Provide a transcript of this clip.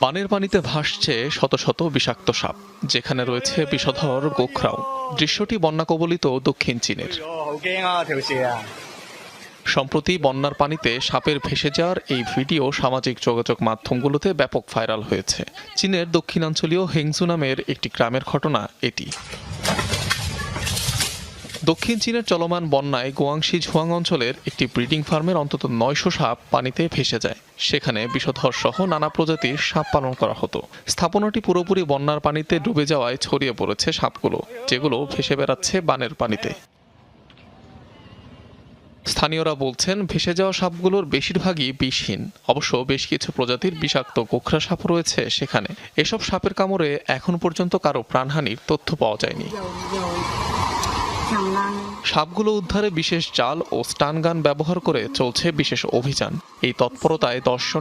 পানির পানিতে ভাসছে শত শত বিষাক্ত সাপ, যেখানে রয়েছে বিষধর গোখরাও। দৃশ্যটি বন্যা কবলিত দক্ষিণ চীনের। সম্প্রতি বন্যার পানিতে সাপের ভেসে যাওয়ার এই ভিডিও সামাজিক যোগাযোগ মাধ্যমগুলোতে ব্যাপক ভাইরাল হয়েছে। চীনের দক্ষিণাঞ্চলীয় হেংজু নামের একটি গ্রামের ঘটনা এটি। দক্ষিণ চীনের চলমান বন্যায় গুয়াংশি ঝুয়াং অঞ্চলের একটি ব্রিডিং ফার্মের অন্তত 900 সাপ পানিতে ভেসে যায়। সেখানে বিষধর সহ নানা প্রজাতির সাপ পালন করা হতো। স্থাপনাটি পুরোপুরি বন্যার পানিতে ডুবে যাওয়ায় ছড়িয়ে পড়েছে সাপগুলো, যেগুলো ভেসে বেড়াচ্ছে বানের পানিতে। স্থানীয়রা বলছেন, ভেসে যাওয়া সাপগুলোর বেশিরভাগই বিষহীন। অবশ্য বেশ কিছু প্রজাতির বিষাক্ত গোখরা সাপ রয়েছে সেখানে। এসব সাপের কামড়ে এখন পর্যন্ত কারো প্রাণহানির তথ্য পাওয়া যায়নি। সাপগুলো উদ্ধারে বিশেষ জাল ও স্টান গান ব্যবহার করে চলছে বিশেষ অভিযান। এই তৎপরতায় 10 জনের